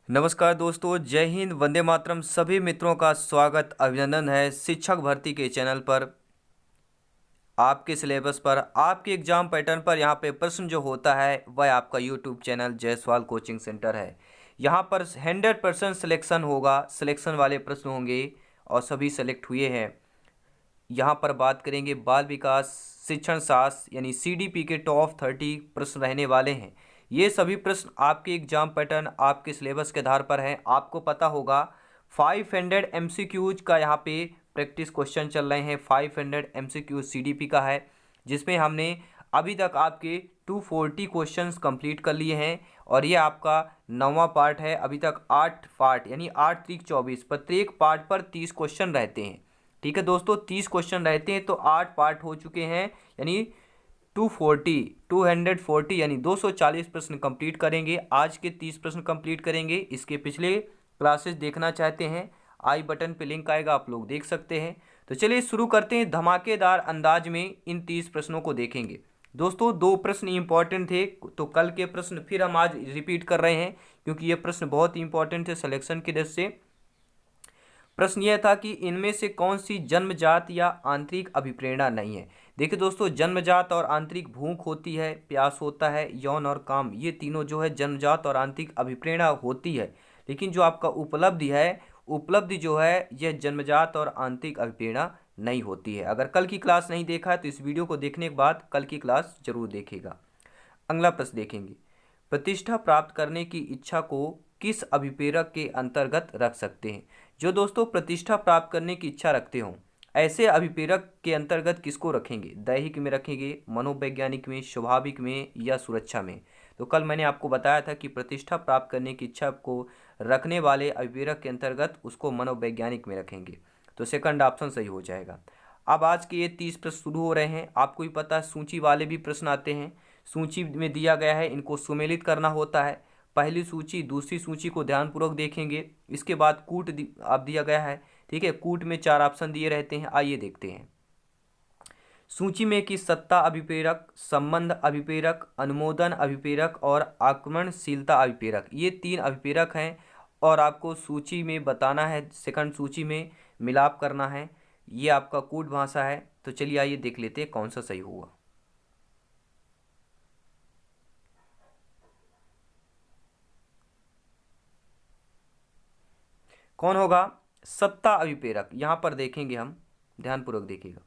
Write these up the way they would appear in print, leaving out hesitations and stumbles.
नमस्कार दोस्तों, जय हिंद, वंदे मातरम। सभी मित्रों का स्वागत अभिनंदन है शिक्षक भर्ती के चैनल पर। आपके सिलेबस पर, आपके एग्जाम पैटर्न पर यहाँ पे प्रश्न जो होता है वह आपका YouTube channel Jaiswal coaching centre है। यहाँ पर 100% सिलेक्शन होगा, सिलेक्शन वाले प्रश्न होंगे और सभी सेलेक्ट हुए हैं। यहाँ पर बात करेंगे बाल विकास शिक्षण शास्त्र यानी सीडीपी के टॉप 30 प्रश्न रहने वाले हैं। ये सभी प्रश्न आपके एग्जाम पैटर्न, आपके सिलेबस के आधार पर हैं। आपको पता होगा 500 एमसीक्यूज का यहाँ पे प्रैक्टिस क्वेश्चन चल रहे हैं। 500 एमसीक्यूज सीडीपी का है, जिसमें हमने अभी तक आपके 240 क्वेश्चंस कंप्लीट कर लिए हैं और ये आपका 9वां पार्ट है। अभी तक 8 पार्ट यानी 8 3 24, प्रत्येक पार्ट पर 30 क्वेश्चन रहते हैं। ठीक है दोस्तों, 30 क्वेश्चन रहते हैं तो 8 पार्ट हो चुके हैं, यानी 240 यानी 240 प्रश्न कंप्लीट करेंगे। आज के 30 प्रश्न कंप्लीट करेंगे। इसके पिछले क्लासेस देखना चाहते हैं, आई बटन पे लिंक आएगा, आप लोग देख सकते हैं। तो चलिए शुरू करते हैं। धमाकेदार अंदाज में इन 30 प्रश्नों को देखेंगे। दोस्तों, 2 प्रश्न इंपॉर्टेंट थे तो कल के प्रश्न फिर हम आज रिपीट कर रहे हैं, क्योंकि ये प्रश्न बहुत इंपॉर्टेंट थे सिलेक्शन की दृष्टि से। प्रश्न यह था कि इनमें से कौन सी जन्मजात या आंतरिक अभिप्रेरणा नहीं है। देखिए दोस्तों, जन्मजात और आंतरिक भूख होती है, प्यास होता है, यौन और काम, ये तीनों जो है जन्मजात और आंतरिक अभिप्रेरणा होती है। लेकिन जो आपका उपलब्धि है, उपलब्धि जो है यह जन्मजात और आंतरिक अभिप्रेरणा नहीं होती है। अगर कल की क्लास नहीं देखा है तो इस वीडियो को देखने के बाद कल की क्लास जरूर देखेगा। अगला प्रश्न देखेंगे, प्रतिष्ठा प्राप्त करने की इच्छा को किस अभिप्रेरक के अंतर्गत रख सकते हैं। जो दोस्तों प्रतिष्ठा प्राप्त करने की इच्छा रखते हो, ऐसे अभिप्रेरक के अंतर्गत किसको रखेंगे। दैहिक में रखेंगे, मनोवैज्ञानिक में, स्वाभाविक में या सुरक्षा में। तो कल मैंने आपको बताया था कि प्रतिष्ठा प्राप्त करने की इच्छा को रखने वाले अभिप्रेरक के अंतर्गत उसको मनोवैज्ञानिक में रखेंगे। तो सेकंड ऑप्शन सही हो जाएगा। अब आज के ये 30 प्रश्न शुरू हो रहे हैं। आपको ही पता है सूची वाले भी प्रश्न आते हैं। सूची में दिया गया है, इनको सुमेलित करना होता है। पहली सूची, दूसरी सूची को ध्यानपूर्वक देखेंगे। इसके बाद कूट आप दिया गया है। ठीक है, कूट में 4 ऑप्शन दिए रहते हैं। आइए देखते हैं सूची में कि सत्ता अभिप्रेरक, संबंध अभिप्रेरक, अनुमोदन अभिप्रेरक और आक्रमणशीलता अभिप्रेरक, ये 3 अभिप्रेरक हैं और आपको सूची में बताना है, सेकंड सूची में मिलाप करना है। ये आपका कूट भाषा है। तो चलिए आइए देख लेते हैं कौन सा सही होगा। कौन होगा? सत्ता अभिप्रेरक। यहां पर देखेंगे हम, ध्यानपूर्वक देखिएगा।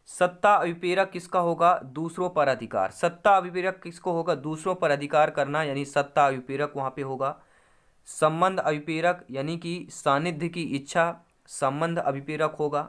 सत्ता अभिप्रेरक किसका होगा? दूसरों पर अधिकार। सत्ता अभिप्रेरक किसको होगा? दूसरों पर अधिकार करना, यानी सत्ता अभिप्रेरक वहां पे होगा। संबंध अभिप्रेरक यानी कि सानिध्य की इच्छा, संबंध अभिप्रेरक होगा।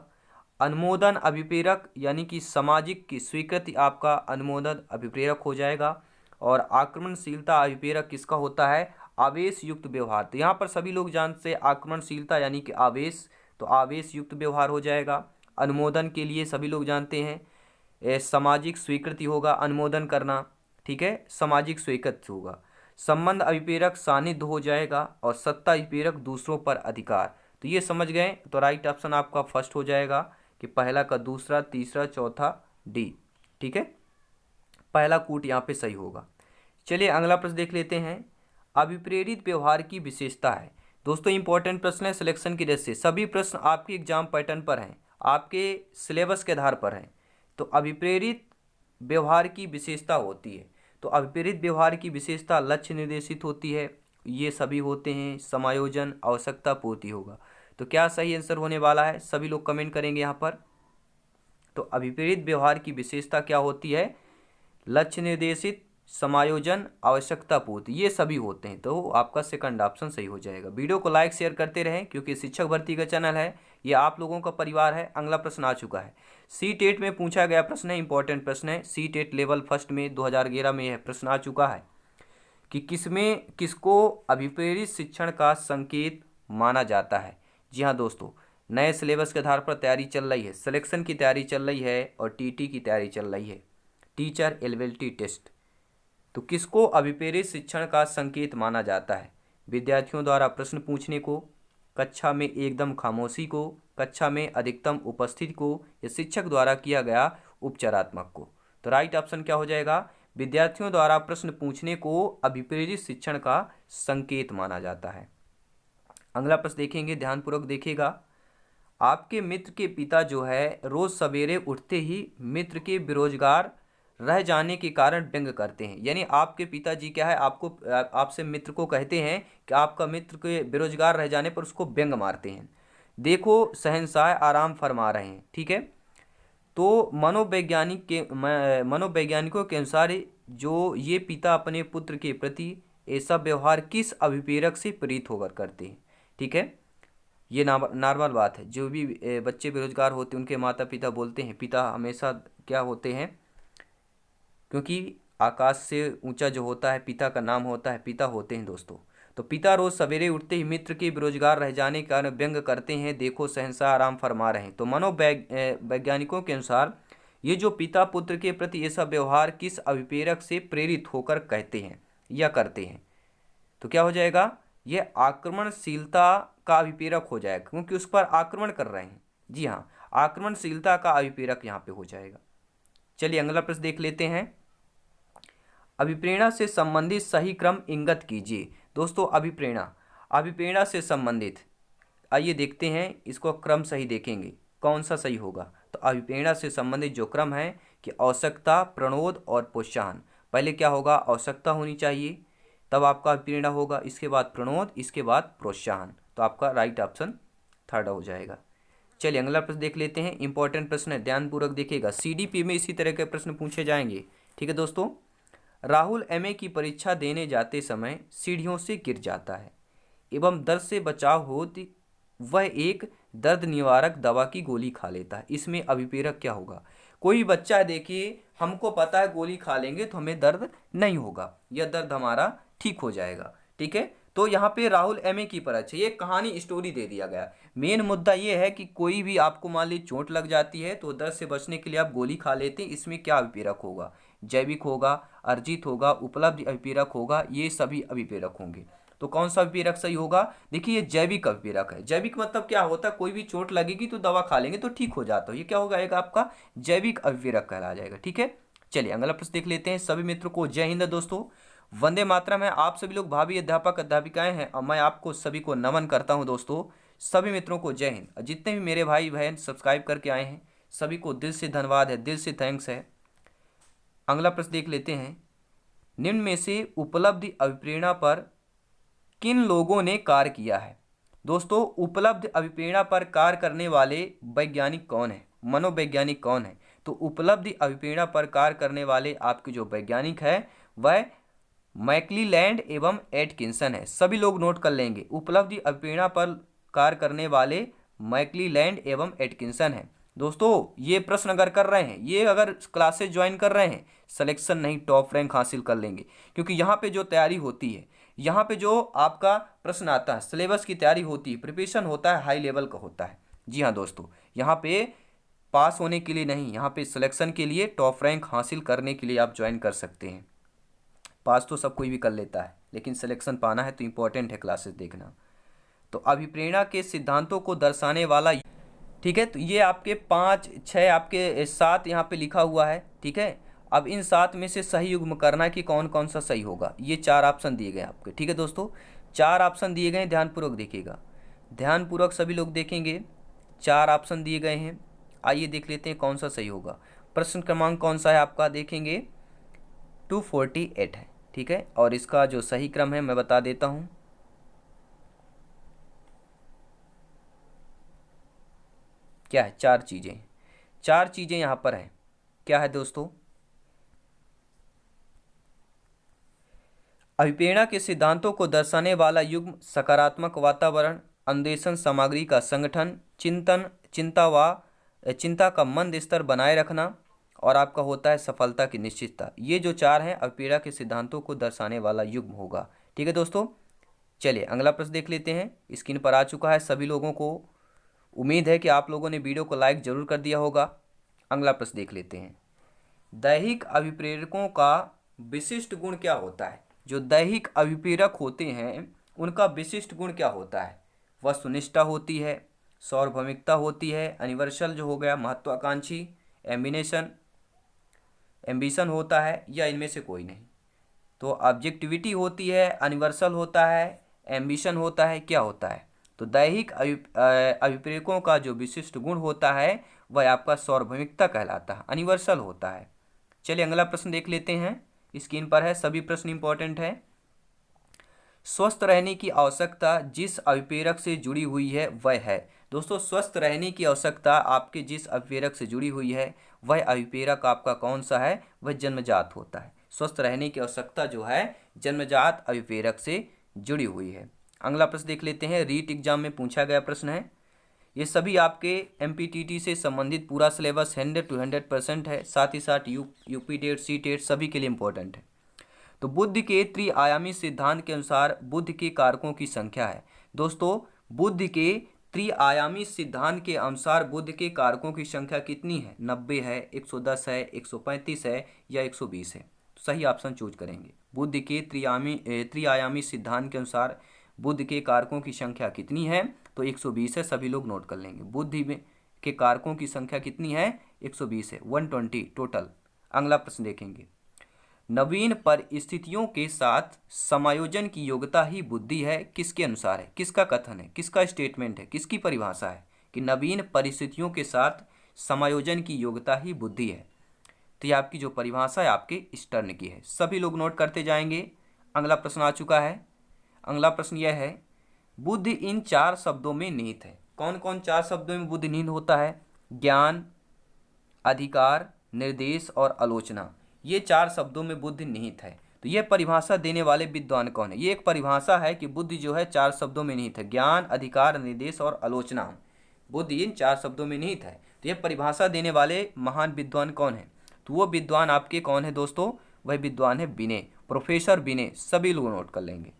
अनुमोदन अभिप्रेरक यानी कि सामाजिक की स्वीकृति, आपका अनुमोदन अभिप्रेरक हो जाएगा। और आक्रमणशीलता अभिप्रेरक किसका होता है? आवेश युक्त व्यवहार। तो यहाँ पर सभी लोग जानते हैं आक्रमणशीलता यानी कि आवेश, तो आवेश युक्त व्यवहार हो जाएगा। अनुमोदन के लिए सभी लोग जानते हैं सामाजिक स्वीकृति होगा, अनुमोदन करना। ठीक है, सामाजिक स्वीकृति होगा। संबंध अभिप्रेरक सानिध्य हो जाएगा और सत्ता अभिप्रेरक दूसरों पर अधिकार। तो ये समझ गए, तो राइट ऑप्शन आपका फर्स्ट हो जाएगा कि पहला का दूसरा, तीसरा, चौथा डी। ठीक है, पहला कूट यहाँ पे सही होगा। चलिए अगला प्रश्न देख लेते हैं। अभिप्रेरित व्यवहार की विशेषता है। दोस्तों इंपॉर्टेंट प्रश्न है सिलेक्शन की दृष्टि से। सभी प्रश्न आपके एग्जाम पैटर्न पर हैं, आपके सिलेबस के आधार पर हैं। तो अभिप्रेरित व्यवहार की विशेषता होती है। तो अभिप्रेरित व्यवहार की विशेषता लक्ष्य निर्देशित होती है, ये सभी होते हैं। समायोजन, आवश्यकता पूर्ति होगा। तो क्या सही आंसर होने वाला है? सभी लोग कमेंट करेंगे यहाँ पर। तो अभिप्रेरित व्यवहार की विशेषता क्या होती है? लक्ष्य निर्देशित, समायोजन, आवश्यकता पूर्ति, ये सभी होते हैं। तो आपका सेकंड ऑप्शन सही हो जाएगा। वीडियो को लाइक शेयर करते रहें, क्योंकि शिक्षक भर्ती का चैनल है, ये आप लोगों का परिवार है। अगला प्रश्न आ चुका है। सी टेट में पूछा गया प्रश्न है, इंपॉर्टेंट प्रश्न है। सी टेट लेवल फर्स्ट में 2011 में यह प्रश्न आ चुका है कि किसको अभिप्रेरित शिक्षण का संकेत माना जाता है। जी हाँ दोस्तों, नए सिलेबस के आधार पर तैयारी चल रही है, सिलेक्शन की तैयारी चल रही है और टीटी की तैयारी चल रही है, टीचर एलिजिबिलिटी टेस्ट। तो किसको अभिप्रेरित शिक्षण का संकेत माना जाता है? विद्यार्थियों द्वारा प्रश्न पूछने को, कक्षा में एकदम खामोशी को, कक्षा में अधिकतम उपस्थिति को, या शिक्षक द्वारा किया गया उपचारात्मक को। तो राइट ऑप्शन क्या हो जाएगा? विद्यार्थियों द्वारा प्रश्न पूछने को अभिप्रेरित शिक्षण का संकेत माना जाता है। अगला प्रश्न देखेंगे, ध्यानपूर्वक देखिएगा। आपके मित्र के पिता जो है रोज सवेरे उठते ही मित्र के बेरोजगार रह जाने के कारण व्यंग करते हैं। यानी आपके पिताजी क्या है, आपसे मित्र को कहते हैं कि आपका मित्र के बेरोजगार रह जाने पर उसको व्यंग मारते हैं। देखो शहंशाह आराम फरमा रहे हैं, ठीक है। तो मनोवैज्ञानिकों के अनुसार जो ये पिता अपने पुत्र के प्रति ऐसा व्यवहार किस अभिप्रेरक से प्रेरित होकर करते हैं, ठीक है। ये नॉर्मल बात है, जो भी बच्चे बेरोजगार होते हैं उनके माता पिता बोलते हैं, पिता हमेशा क्या होते हैं, क्योंकि आकाश से ऊंचा जो होता है पिता का नाम होता है, पिता होते हैं दोस्तों। तो पिता रोज सवेरे उठते ही मित्र के बेरोजगार रह जाने के कारण व्यंग करते हैं, देखो शहंशाह आराम फरमा रहे हैं। तो मनोवैज्ञानिकों के अनुसार ये जो पिता पुत्र के प्रति ऐसा व्यवहार किस अभिप्रेरक से प्रेरित होकर कहते हैं या करते हैं, तो क्या हो जाएगा, ये आक्रमणशीलता का अभिप्रेरक हो जाएगा, क्योंकि उस पर आक्रमण कर रहे हैं। जी हाँ, आक्रमणशीलता का अभिप्रेरक यहाँ पे हो जाएगा। चलिए अगला प्रश्न देख लेते हैं। अभिप्रेरणा से संबंधित सही क्रम इंगित कीजिए। दोस्तों अभिप्रेरणा से संबंधित, आइए देखते हैं, इसको क्रम सही देखेंगे कौन सा सही होगा। तो अभिप्रेरणा से संबंधित जो क्रम है कि आवश्यकता, प्रणोद और प्रोत्साहन। पहले क्या होगा, आवश्यकता होनी चाहिए, तब आपका अभिप्रेरणा होगा, इसके बाद प्रणोद, इसके बाद प्रोत्साहन। तो आपका राइट ऑप्शन थर्ड हो जाएगा। चलिए अगला प्रश्न देख लेते हैं, इंपॉर्टेंट प्रश्न है, ध्यानपूर्वक देखिएगा। सीडीपी में इसी तरह के प्रश्न पूछे जाएंगे, ठीक है दोस्तों। राहुल एमए की परीक्षा देने जाते समय सीढ़ियों से गिर जाता है एवं दर्द से बचाव होती वह एक दर्द निवारक दवा की गोली खा लेता है। इसमें अभिप्रेरक क्या होगा। कोई बच्चा देखिए, हमको पता है गोली खा लेंगे तो हमें दर्द नहीं होगा, यह दर्द हमारा ठीक हो जाएगा, ठीक है। तो यहाँ पे राहुल एमए की परीक्षा, ये कहानी स्टोरी दे दिया गया। मेन मुद्दा ये है कि कोई भी आपको मान ली चोट लग जाती है तो दर्द से बचने के लिए आप गोली खा लेते हैं। इसमें क्या अभिप्रेरक होगा, जैविक होगा, अर्जित होगा, उपलब्ध अभिप्रेरक होगा, ये सभी अभिप्रेरक होंगे। तो कौन सा अभिप्रेरक सही होगा, देखिए ये जैविक अभिप्रेरक है। जैविक मतलब क्या होता है, कोई भी चोट लगेगी तो दवा खा लेंगे तो ठीक हो जाता है, ये क्या होगा, आपका जैविक अभिप्रेरक कहला जाएगा, ठीक है। चलिए अगला प्रश्न देख लेते हैं। सभी मित्रों को जय हिंद दोस्तों, वंदे मातरम है। आप सभी लोग भावी अध्यापक अध्यापिकाएं हैं और मैं आपको सभी को नमन करता हूं दोस्तों। सभी मित्रों को जय हिंद। जितने भी मेरे भाई बहन सब्सक्राइब करके आए हैं सभी को दिल से धन्यवाद है, दिल से थैंक्स है। अगला प्रश्न देख लेते हैं। निम्न में से उपलब्धि अभिप्रेरणा पर किन लोगों ने कार्य किया है। दोस्तों उपलब्ध अभिप्रेरणा पर कार्य करने वाले वैज्ञानिक कौन है, मनोवैज्ञानिक कौन है। तो उपलब्धि अभिप्रेरणा पर कार्य करने वाले आपके जो वैज्ञानिक है वह मैक्लीलैंड एवं एटकिंसन है। सभी लोग नोट कर लेंगे, उपलब्धि अभिप्रेरणा पर कार्य करने वाले मैक्लीलैंड एवं एटकिंसन है। दोस्तों ये प्रश्न अगर कर रहे हैं, ये अगर क्लासेस ज्वाइन कर रहे हैं, सिलेक्शन नहीं टॉप रैंक हासिल कर लेंगे, क्योंकि यहाँ पे जो तैयारी होती है, यहाँ पे जो आपका प्रश्न आता है, सिलेबस की तैयारी होती है, प्रिपरेशन होता है, हाई लेवल का होता है। जी हाँ दोस्तों, यहाँ पे पास होने के लिए नहीं, यहाँ पे सिलेक्शन के लिए, टॉप रैंक हासिल करने के लिए आप ज्वाइन कर सकते हैं। पास तो सब कोई भी कर लेता है, लेकिन सिलेक्शन पाना है तो इम्पोर्टेंट है क्लासेस देखना। तो अभिप्रेरणा के सिद्धांतों को दर्शाने वाला, ठीक है। तो ये आपके 5, 6, आपके 7 यहाँ पे लिखा हुआ है, ठीक है। अब इन 7 में से सही युग्म करना कि कौन कौन सा सही होगा। ये 4 ऑप्शन दिए गए आपके, ठीक है दोस्तों, 4 ऑप्शन दिए गए हैं, ध्यानपूर्वक देखिएगा, ध्यानपूर्वक सभी लोग देखेंगे, 4 ऑप्शन दिए गए हैं। आइए देख लेते हैं कौन सा सही होगा। प्रश्न क्रमांक कौन सा है आपका, देखेंगे 248 है, ठीक है। और इसका जो सही क्रम है मैं बता देता हूँ। क्या है, 4 चीज़ें यहाँ पर हैं। क्या है दोस्तों, अभिप्रेरणा के सिद्धांतों को दर्शाने वाला युग्म सकारात्मक वातावरण, अन्वेषण सामग्री का संगठन, चिंता का मंद स्तर बनाए रखना, और आपका होता है सफलता की निश्चितता। ये जो 4 हैं अभिप्रेरणा के सिद्धांतों को दर्शाने वाला युग्म होगा, ठीक है दोस्तों। चलिए अगला प्रश्न देख लेते हैं, स्क्रीन पर आ चुका है सभी लोगों को। उम्मीद है कि आप लोगों ने वीडियो को लाइक जरूर कर दिया होगा। अगला प्रश्न देख लेते हैं, दैहिक अभिप्रेरकों का विशिष्ट गुण क्या होता है। जो दैहिक अभिप्रेरक होते हैं उनका विशिष्ट गुण क्या होता है। वस्तुनिष्ठता होती है, सार्वभौमिकता होती है, यूनिवर्सल जो हो गया, महत्वाकांक्षी, एम्बिनेशन, एम्बिशन होता है, या इनमें से कोई नहीं? तो ऑब्जेक्टिविटी होती है, यूनिवर्सल होता है, एम्बिशन होता है, क्या होता है? तो दैहिक अभिप्रेरकों का जो विशिष्ट गुण होता है वह आपका सार्वभौमिकता कहलाता है, यूनिवर्सल होता है। चलिए अगला प्रश्न देख लेते हैं, स्क्रीन पर है, सभी प्रश्न इंपॉर्टेंट है। स्वस्थ रहने की आवश्यकता जिस अभिप्रेरक से जुड़ी हुई है वह है। दोस्तों स्वस्थ रहने की आवश्यकता आपके जिस अभिप्रेरक से जुड़ी हुई है वह अभिप्रेरक आपका कौन सा है? वह जन्मजात होता है। स्वस्थ रहने की आवश्यकता जो है जन्मजात अभिप्रेरक से जुड़ी हुई है। अगला प्रश्न देख लेते हैं, रीट एग्जाम में पूछा गया प्रश्न है। ये सभी आपके एमपीटीटी से संबंधित पूरा सिलेबस 100 to 100% है, साथ ही साथ यूपी टेट, सी टेट सभी के लिए इम्पोर्टेंट है। तो बुद्ध के त्रिआयामी सिद्धांत के अनुसार बुद्ध के कारकों की संख्या है। दोस्तों बुद्ध के त्रिआयामी सिद्धांत के अनुसार बुद्ध के कारकों की संख्या कितनी है? 90 है, 110 है, 135 है, या 120 है? तो सही ऑप्शन चूज करेंगे। बुद्ध के त्रिआयामी सिद्धांत के अनुसार बुद्ध के कारकों की संख्या कितनी है? तो 120 है, सभी लोग नोट कर लेंगे। बुद्ध में के कारकों की संख्या कितनी है? 120 है, 120 टोटल। अगला प्रश्न देखेंगे, नवीन परिस्थितियों के साथ समायोजन की योग्यता ही बुद्धि है, किसके अनुसार है? किसका कथन है, किसका स्टेटमेंट है, किसकी परिभाषा है कि नवीन परिस्थितियों के साथ समायोजन की योग्यता ही बुद्धि है? तो ये आपकी जो परिभाषा है आपके स्टर्न की है, सभी लोग नोट करते जाएंगे। अगला प्रश्न आ चुका है। अगला प्रश्न यह है, बुद्ध इन 4 शब्दों में निहित है। कौन कौन 4 शब्दों में बुद्ध निहित होता है? ज्ञान, अधिकार, निर्देश और आलोचना। ये 4 शब्दों में बुद्ध निहित है। तो ये परिभाषा देने वाले विद्वान कौन है? ये एक परिभाषा है कि बुद्ध जो है 4 शब्दों में निहित है, ज्ञान, अधिकार, निर्देश और आलोचना। बुद्ध इन 4 शब्दों में निहित है। तो ये परिभाषा देने वाले महान विद्वान कौन है? तो वो विद्वान आपके कौन है दोस्तों? वह विद्वान है बिने, प्रोफेसर बिने, सभी लोग नोट कर लेंगे।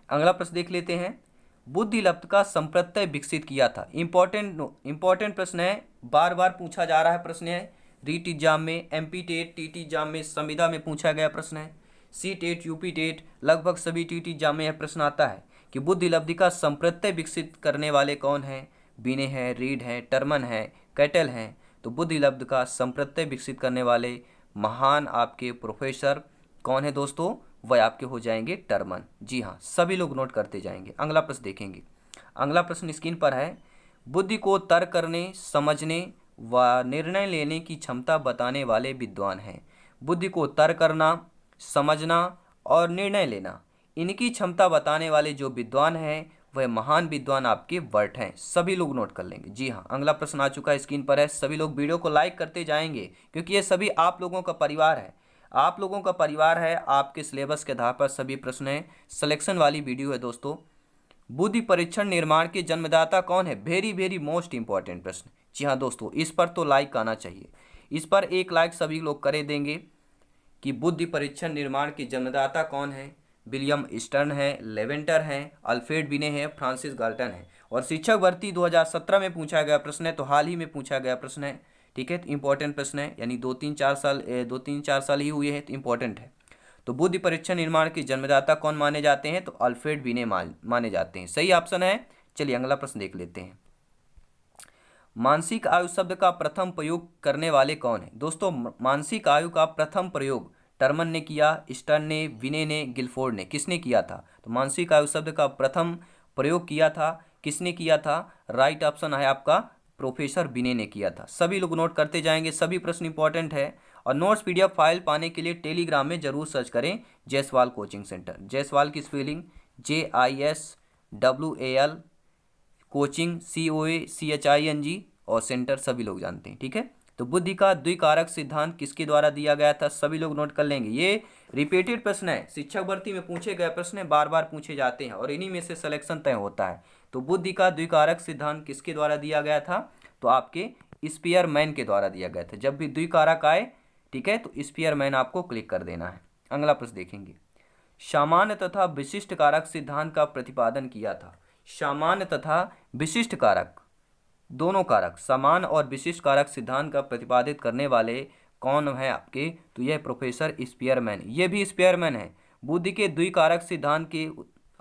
अगला प्रश्न देख लेते हैं, बुद्धि लब्ध का संप्रत्यय विकसित किया था। इंपॉर्टेंट प्रश्न है, बार बार पूछा जा रहा है प्रश्न है। रीट एग्जाम में, एमपी टेट, टीटी एग्जाम में, संविदा में पूछा गया प्रश्न है। सी टेट, यूपी टेट, लगभग सभी टीटी एग्जाम में यह प्रश्न आता है कि बुद्धि लब्धि का संप्रत्यय विकसित करने वाले कौन है? बिने है, रीड है, टर्मन है, कैटल है। तो बुद्धि लब्ध का संप्रत्यय विकसित करने वाले महान आपके प्रोफेसर कौन है दोस्तों? वह आपके हो जाएंगे टर्मन। जी हाँ, सभी लोग नोट करते जाएंगे। अगला प्रश्न देखेंगे। अगला प्रश्न स्क्रीन पर है, बुद्धि को तर्क करने, समझने व निर्णय लेने की क्षमता बताने वाले विद्वान हैं। बुद्धि को तर्क करना, समझना और निर्णय लेना, इनकी क्षमता बताने वाले जो विद्वान हैं वह महान विद्वान आपके वर्ट हैं। सभी लोग नोट कर लेंगे। जी हाँ, अगला प्रश्न आ चुका है, स्क्रीन पर है। सभी लोग वीडियो को लाइक करते जाएंगे क्योंकि ये सभी आप लोगों का परिवार है। आप लोगों का परिवार है, आपके सिलेबस के आधार पर सभी प्रश्न हैं, सिलेक्शन वाली वीडियो है दोस्तों। बुद्धि परीक्षण निर्माण के जन्मदाता कौन है? वेरी मोस्ट इंपॉर्टेंट प्रश्न। जी हाँ दोस्तों, इस पर तो लाइक आना चाहिए। इस पर एक लाइक सभी लोग करे देंगे कि बुद्धि परीक्षण निर्माण के जन्मदाता कौन है? विलियम स्टर्न है, लेवेंटर है, अल्फ्रेड बिने है, फ्रांसिस गाल्टन है। और शिक्षक भर्ती 2017 में पूछा गया प्रश्न है, तो हाल ही में पूछा गया प्रश्न है। ठीक है, तो इंपॉर्टेंट प्रश्न है, यानी 2-3-4 साल ही हुए हैं, तो इंपॉर्टेंट है। तो बुद्धि परीक्षण निर्माण के जन्मदाता कौन माने जाते हैं? तो अल्फ्रेड बिने माने जाते हैं। सही ऑप्शन है। चलिए अगला प्रश्न देख लेते हैं, मानसिक आयु शब्द का प्रथम प्रयोग करने वाले कौन है? दोस्तों मानसिक आयु का प्रथम प्रयोग टर्मन ने किया, स्टर्न ने, विने ने, गिलफोर्ड ने, किसने किया था? तो मानसिक आयु शब्द का प्रथम प्रयोग किया था, किसने किया था? राइट ऑप्शन है आपका प्रोफेसर बिने ने किया था। सभी लोग नोट करते जाएंगे, सभी प्रश्न इंपॉर्टेंट है। और नोट्स पीडीएफ फाइल पाने के लिए टेलीग्राम में जरूर सर्च करें जायसवाल कोचिंग सेंटर। जायसवाल की स्पेलिंग JISWAL, कोचिंग COACHING, और सेंटर सभी लोग जानते हैं। ठीक है, तो बुद्धि का द्विकारक सिद्धांत किसके द्वारा दिया गया था? सभी लोग नोट कर लेंगे। ये रिपीटेड प्रश्न है, शिक्षक भर्ती में पूछे गए प्रश्न है, बार बार पूछे जाते हैं और इन्हीं में से सिलेक्शन तय होता है। तो बुद्धि का द्विकारक सिद्धांत किसके द्वारा दिया गया था? तो आपके स्पीयरमैन के द्वारा दिया गया था। जब भी द्विकारक आए, ठीक है, तो स्पीयरमैन आपको क्लिक कर देना है। अगला प्रश्न देखेंगे, सामान्य तथा विशिष्ट कारक सिद्धांत का प्रतिपादन किया था। सामान्य तथा विशिष्ट कारक, दोनों कारक, समान और विशिष्ट कारक सिद्धांत का प्रतिपादित करने वाले कौन है आपके? तो यह प्रोफेसर स्पीयरमैन, ये भी स्पीयरमैन है। बुद्धि के द्विकारक सिद्धांत के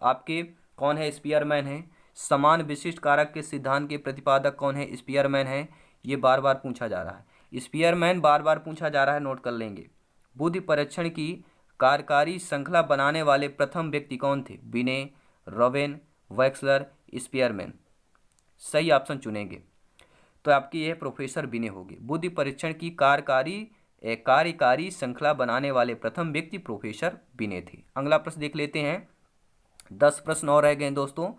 आपके कौन है? स्पीयरमैन है। समान विशिष्ट कारक के सिद्धांत के प्रतिपादक कौन है? स्पीयरमैन है। ये बार बार पूछा जा रहा है। स्पीयरमैन बार बार पूछा जा रहा है, नोट कर लेंगे। बुद्धि परीक्षण की कार्यकारी श्रृंखला बनाने वाले प्रथम व्यक्ति कौन थे? बिने, रोवेन, वैक्सलर, स्पीयरमैन। सही ऑप्शन चुनेंगे तो आपकी यह प्रोफेसर बिने होगी। बुद्धि परीक्षण की कार्यकारी श्रृंखला बनाने वाले प्रथम व्यक्ति प्रोफेसर बिने थे। अगला प्रश्न देख लेते हैं। 10 प्रश्न और रह गए दोस्तों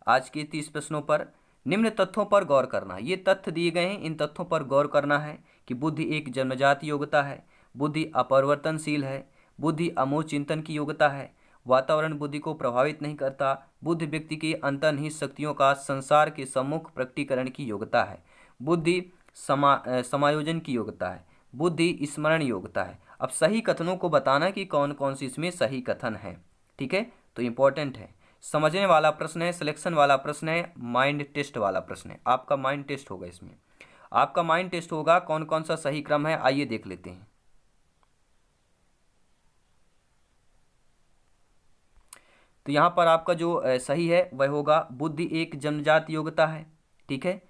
आज के 30 प्रश्नों पर। निम्न तथ्यों पर गौर करना। ये तथ्य दिए गए हैं, इन तथ्यों पर गौर करना है कि बुद्धि एक जन्मजात योग्यता है, बुद्धि अपरिवर्तनशील है, बुद्धि अमूर्त चिंतन की योग्यता है, वातावरण बुद्धि को प्रभावित नहीं करता, बुद्धि व्यक्ति की अंतर्निहित शक्तियों का संसार के सम्मुख प्रकटीकरण की योग्यता है, बुद्धि समायोजन की योग्यता है, बुद्धि स्मरण योग्यता है। अब सही कथनों को बताना कि कौन कौन सी इसमें सही कथन है। ठीक है, तो इंपॉर्टेंट है, समझने वाला प्रश्न है, सिलेक्शन वाला प्रश्न है, माइंड टेस्ट वाला प्रश्न है। आपका माइंड टेस्ट होगा, इसमें आपका माइंड टेस्ट होगा कौन कौन सा सही क्रम है। आइए देख लेते हैं। तो यहाँ पर आपका जो सही है वह होगा बुद्धि एक जन्मजात योग्यता है। ठीक है,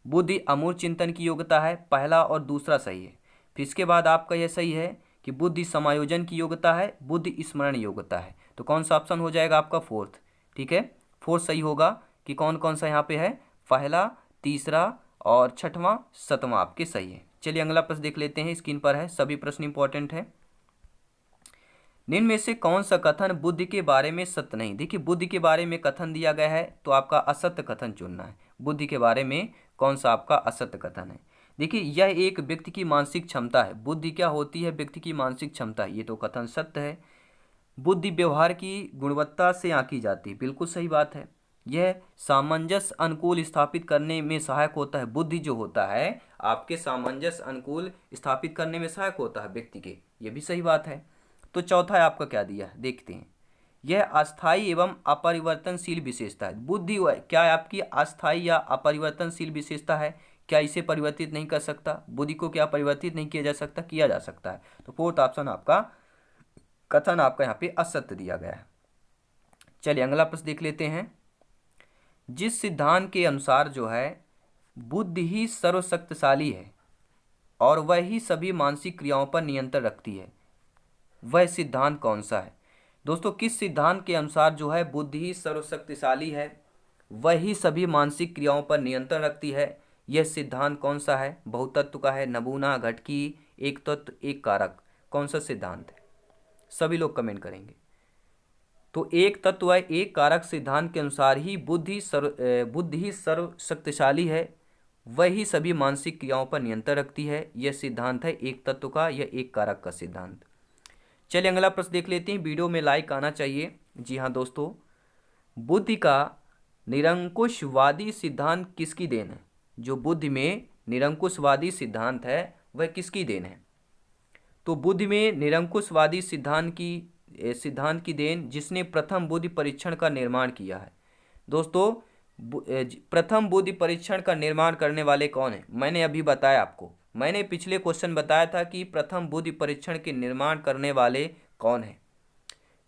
बुद्धि अमूर्त चिंतन की योग्यता है, पहला और दूसरा सही है। फिर इसके बाद आपका यह सही है कि बुद्धि समायोजन की योग्यता है, बुद्धि स्मरण योग्यता है। तो कौन सा ऑप्शन हो जाएगा आपका? फोर्थ। ठीक है, फोर्थ सही होगा कि कौन कौन सा यहाँ पे है, पहला, तीसरा और छठवां, सातवां आपके सही है। चलिए अगला प्रश्न देख लेते हैं, स्क्रीन पर है, सभी प्रश्न इंपॉर्टेंट है। निम्न में से कौन सा कथन बुद्धि के बारे में सत्य नहीं? देखिए बुद्धि के बारे में कथन दिया गया है तो आपका असत्य कथन चुनना है। बुद्धि के बारे में कौन सा आपका असत्य कथन है? देखिए यह एक व्यक्ति की मानसिक क्षमता है। बुद्धि क्या होती है? व्यक्ति की मानसिक क्षमता, ये तो कथन सत्य है। बुद्धि व्यवहार की गुणवत्ता से आंकी जाती है, बिल्कुल सही बात है। यह सामंजस्य अनुकूल स्थापित करने में सहायक होता है। बुद्धि जो होता है आपके सामंजस्य अनुकूल स्थापित करने में सहायक होता है व्यक्ति के, ये भी सही बात है। तो चौथा है आपका क्या दिया है, देखते हैं। यह अस्थायी एवं अपरिवर्तनशील विशेषता है। बुद्धि क्या है आपकी? अस्थायी या अपरिवर्तनशील विशेषता है। क्या इसे परिवर्तित नहीं कर सकता? बुद्धि को क्या परिवर्तित नहीं किया जा सकता? किया जा सकता है। तो फोर्थ ऑप्शन आपका कथन आपका यहाँ पे असत्य दिया गया है। चलिए अगला प्रश्न देख लेते हैं। जिस सिद्धांत के अनुसार जो है बुद्धि ही सर्वशक्तिशाली है और वह ही सभी मानसिक क्रियाओं पर नियंत्रण रखती है, वह सिद्धांत कौन सा है? दोस्तों किस सिद्धांत के अनुसार जो है बुद्धि ही सर्वशक्तिशाली है, वह ही सभी मानसिक क्रियाओं पर नियंत्रण रखती है, यह सिद्धांत कौन सा है? बहुतत्व का है, नमूना, घटकी, एक तत्व, एक कारक, कौन सा सिद्धांत है? सभी लोग कमेंट करेंगे। तो एक तत्व है, एक कारक सिद्धांत के अनुसार ही बुद्धि ही सर्वशक्तिशाली है, वही सभी मानसिक क्रियाओं पर नियंत्रण रखती है, यह सिद्धांत है एक तत्व का या एक कारक का सिद्धांत। चलिए अगला प्रश्न देख लेते हैं। वीडियो में लाइक आना चाहिए। जी हाँ दोस्तों, बुद्धि का निरंकुशवादी सिद्धांत किसकी देन है? जो बुद्धि में निरंकुशवादी सिद्धांत है वह किसकी देन है? तो बुद्धि में निरंकुशवादी सिद्धांत की देन जिसने प्रथम बुद्धि परीक्षण का निर्माण किया है। दोस्तों प्रथम बुद्धि परीक्षण का निर्माण करने वाले कौन है? मैंने अभी बताया आपको, मैंने पिछले क्वेश्चन बताया था कि प्रथम बुद्धि परीक्षण के निर्माण करने वाले कौन है?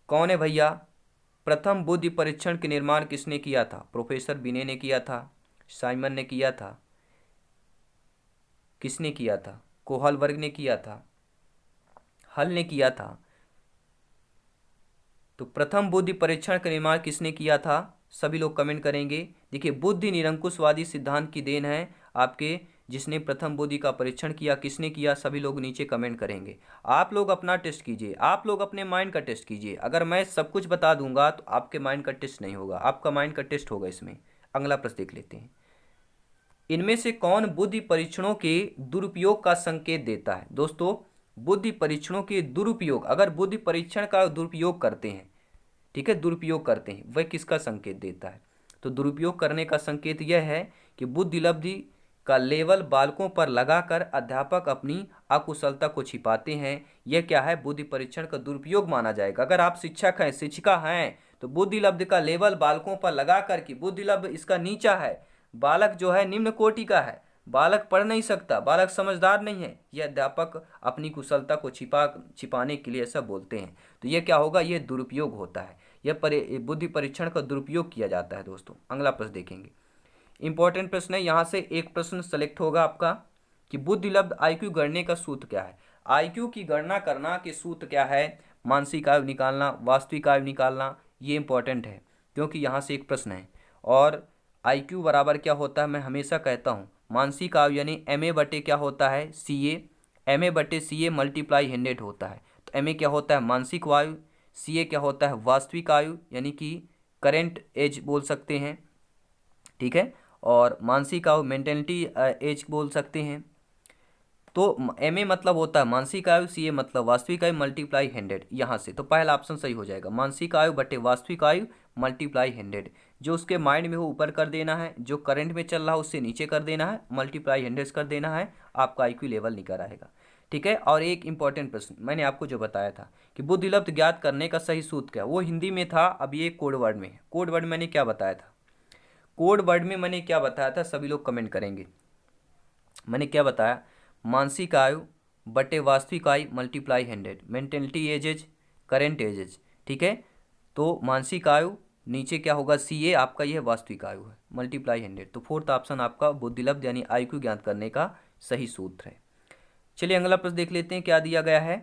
कौन है भैया? प्रथम बुद्धि परीक्षण के निर्माण किसने किया था? प्रोफेसर बिने ने किया था, साइमन ने किया था, किसने किया था? कोहलबर्ग ने किया था, हल ने किया था। तो प्रथम बुद्धि परीक्षण का निर्माण किसने किया था? सभी लोग कमेंट करेंगे। देखिए बुद्धि निरंकुशवादी सिद्धांत की देन है आपके, जिसने प्रथम बुद्धि का परीक्षण किया, किसने किया? सभी लोग नीचे कमेंट करेंगे। आप लोग अपना टेस्ट कीजिए, आप लोग अपने माइंड का टेस्ट कीजिए। अगर मैं सब कुछ बता दूंगा तो आपके माइंड का टेस्ट नहीं होगा, आपका माइंड का टेस्ट होगा इसमें। अगला प्रश्न देख लेते हैं। इनमें से कौन बुद्धि परीक्षणों के दुरुपयोग का संकेत देता है? दोस्तों बुद्धि परीक्षणों के दुरुपयोग, अगर बुद्धि परीक्षण का दुरुपयोग करते हैं, ठीक है, दुरुपयोग करते हैं, वह किसका संकेत देता है? तो दुरुपयोग करने का संकेत यह है कि बुद्धिलब्धि का लेवल बालकों पर लगाकर अध्यापक अपनी अकुशलता को छिपाते हैं। यह क्या है? बुद्धि परीक्षण का दुरुपयोग माना जाएगा। अगर आप शिक्षक हैं, शिक्षिका हैं, तो बुद्धिलब्धि का लेवल बालकों पर लगाकर कि बुद्धिलब्ध इसका नीचा है, बालक जो है निम्न कोटि का है, बालक पढ़ नहीं सकता, बालक समझदार नहीं है, यह अध्यापक अपनी कुशलता को छिपाने के लिए ऐसा बोलते हैं। तो यह क्या होगा? यह दुरुपयोग होता है, यह बुद्धि परीक्षण का दुरुपयोग किया जाता है। दोस्तों अगला प्रश्न देखेंगे, इंपॉर्टेंट प्रश्न है, यहाँ से एक प्रश्न सेलेक्ट होगा आपका। कि बुद्धिलब्ध आईक्यू गणने का सूत्र क्या है। आईक्यू की गणना करना के सूत्र क्या है, मानसिक आयु निकालना, वास्तविक आयु निकालना, ये इंपॉर्टेंट है क्योंकि यहाँ से एक प्रश्न है। और आईक्यू बराबर क्या होता है, मैं हमेशा कहता हूँ मानसिक आयु यानी MA बटे क्या होता है CA, MA बटे CA मल्टीप्लाई 100 होता है। तो MA क्या होता है मानसिक आयु, CA क्या होता है वास्तविक आयु यानी कि करेंट एज बोल सकते हैं, ठीक है, और मानसिक आयु मेंटेलिटी एज बोल सकते हैं। तो MA मतलब होता है मानसिक आयु, CA मतलब वास्तविक आयु मल्टीप्लाई 100, यहाँ से तो पहला ऑप्शन सही हो जाएगा, मानसिक आयु बटे वास्तविक आयु मल्टीप्लाई 100। जो उसके माइंड में हो ऊपर कर देना है, जो करंट में चल रहा है उससे नीचे कर देना है, मल्टीप्लाई 100 कर देना है, आपका IQ लेवल निकल आएगा, ठीक है। और एक इंपॉर्टेंट प्रश्न मैंने आपको जो बताया था कि बुद्धिलब्ध ज्ञात करने का सही सूत्र क्या, वो हिंदी में था, अब ये कोड वर्ड में है। कोड वर्ड मैंने क्या बताया था, कोड वर्ड में मैंने क्या बताया था, सभी लोग कमेंट करेंगे। मैंने क्या बताया, मानसिक आयु बटे वास्तविक आयु multiply 100, mentality edges current edges, ठीक है। तो मानसिक आयु नीचे क्या होगा CA, आपका यह वास्तविक आयु है, मल्टीप्लाई 100। तो फोर्थ ऑप्शन आपका बुद्धिलब्ध यानी IQ ज्ञात करने का सही सूत्र है। चलिए अगला प्रश्न देख लेते हैं क्या दिया गया है।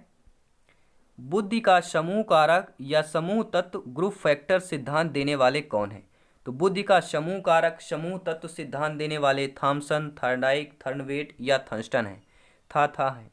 बुद्धि का समूह कारक या समूह तत्व ग्रुप फैक्टर सिद्धांत देने वाले कौन है। तो बुद्धि का समूह कारक समूह तत्व सिद्धांत देने वाले थॉमसन, थर्नडाइक, थर्नवेट या थर्स्टन है। था है,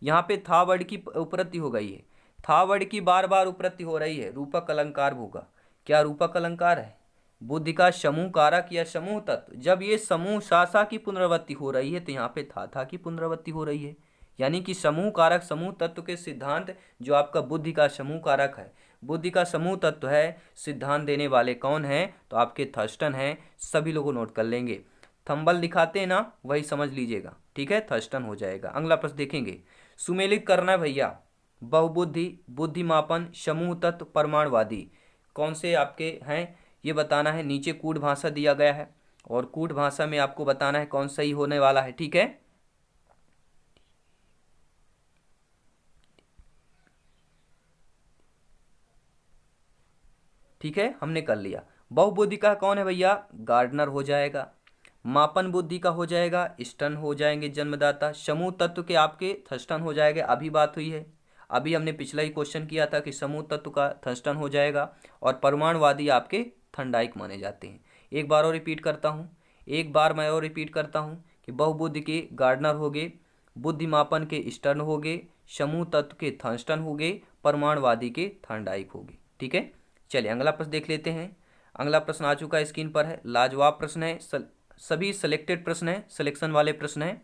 यहाँ पे था वर्ड की उपरति हो गई है, था वर्ड की बार बार उपरति हो रही है, रूपक अलंकार होगा। क्या रूपक अलंकार है, बुद्धि का समूह कारक या समूह तत्व, जब ये समूह सा की पुनरावृत्ति हो रही है तो यहाँ पे था की पुनरावृत्ति हो रही है, यानी कि समूह कारक समूह तत्व के सिद्धांत जो आपका बुद्धि का समूह कारक है, बुद्धि का समूह तत्व है, सिद्धांत देने वाले कौन हैं, तो आपके थर्स्टन हैं। सभी लोगों नोट कर लेंगे, थंबल दिखाते हैं ना वही समझ लीजिएगा, ठीक है, थर्स्टन हो जाएगा। अगला प्रश्न देखेंगे, सुमेलित करना है भैया, बहुबुद्धि, बुद्धिमापन, समूह तत्व, परमाणुवादी कौन से आपके हैं ये बताना है। नीचे कूट भाषा दिया गया है और कूट भाषा में आपको बताना है कौन सही होने वाला है, ठीक है। ठीक है, हमने कर लिया। बहुबुद्धि का कौन है भैया, गार्डनर हो जाएगा। मापन बुद्धि का हो जाएगा, स्टर्न हो जाएंगे जन्मदाता। समूह तत्व के आपके थर्स्टन हो जाएगा, अभी बात हुई है, अभी हमने पिछला ही क्वेश्चन किया था कि समूह तत्व का थर्स्टन हो जाएगा। और परमाणुवादी आपके थर्नडाइक माने जाते हैं। एक बार और रिपीट करता हूँ, एक बार मैं और रिपीट करता हूँ कि बहुबुद्धि के गार्डनर हो गए, बुद्धिमापन के स्टर्न हो गए, समूह तत्व के थर्स्टन हो गए, परमाणुवादी के थर्नडाइक हो गए, ठीक है। चलिए अगला प्रश्न देख लेते हैं। अगला प्रश्न आ चुका है, स्क्रीन पर है, लाजवाब प्रश्न है, सभी सिलेक्टेड प्रश्न है, सिलेक्शन वाले प्रश्न है।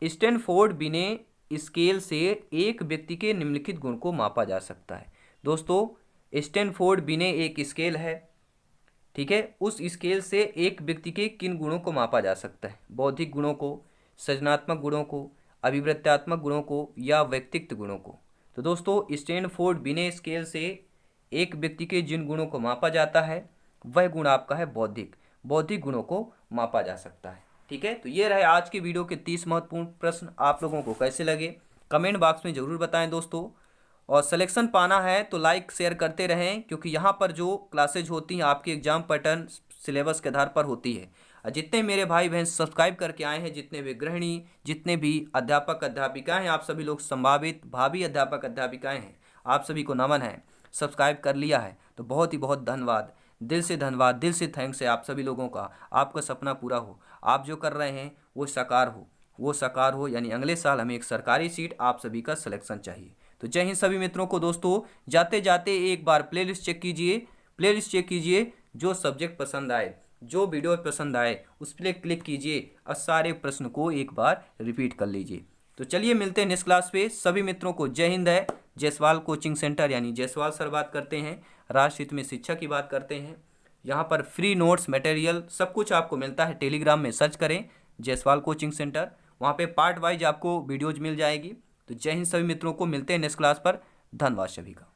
स्टैनफोर्ड बिने स्केल से एक व्यक्ति के निम्नलिखित गुण को मापा जा सकता है। दोस्तों स्टैनफोर्ड बिने एक स्केल है, ठीक है, उस स्केल से एक व्यक्ति के किन गुणों को मापा जा सकता है, बौद्धिक गुणों को, सृजनात्मक गुणों को, अभिवृत्त्यात्मक गुणों को या व्यक्तित्व गुणों को। तो दोस्तों स्टैनफोर्ड बिने स्केल से एक व्यक्ति के जिन गुणों को मापा जाता है वह गुण आपका है बौद्धिक, बौद्धिक गुणों को मापा जा सकता है, ठीक है। तो ये रहे आज के वीडियो के 30 महत्वपूर्ण प्रश्न, आप लोगों को कैसे लगे कमेंट बॉक्स में ज़रूर बताएं दोस्तों। और सिलेक्शन पाना है तो लाइक शेयर करते रहें, क्योंकि यहाँ पर जो क्लासेज होती हैं आपके एग्जाम पैटर्न सिलेबस के आधार पर होती है। जितने मेरे भाई बहन सब्सक्राइब करके आए हैं, जितने भी गृहिणी, जितने भी अध्यापक अध्यापिकाएँ हैं, आप सभी लोग संभावित भावी अध्यापक अध्यापिकाएँ हैं, आप सभी को नमन है। सब्सक्राइब कर लिया है तो बहुत ही बहुत धन्यवाद, दिल से धन्यवाद, दिल से थैंक्स है आप सभी लोगों का। आपका सपना पूरा हो, आप जो कर रहे हैं वो साकार हो, यानी अगले साल हमें एक सरकारी सीट आप सभी का सिलेक्शन चाहिए। तो जय हिंद सभी मित्रों को। दोस्तों जाते जाते एक बार प्लेलिस्ट चेक कीजिए, जो सब्जेक्ट पसंद आए, जो वीडियो पसंद आए उस पर क्लिक कीजिए और सारे प्रश्न को एक बार रिपीट कर लीजिए। तो चलिए मिलते हैं नेक्स्ट क्लास पे। सभी मित्रों को जय हिंद है। जायसवाल कोचिंग सेंटर यानी जायसवाल सर बात करते हैं, राष्ट्रहित में शिक्षा की बात करते हैं। यहाँ पर फ्री नोट्स मटेरियल सब कुछ आपको मिलता है। टेलीग्राम में सर्च करें जायसवाल कोचिंग सेंटर, वहाँ पे पार्ट वाइज आपको वीडियोज मिल जाएगी। तो जय हिंद सभी मित्रों को, मिलते हैं नेक्स्ट क्लास पर। धन्यवाद सभी का।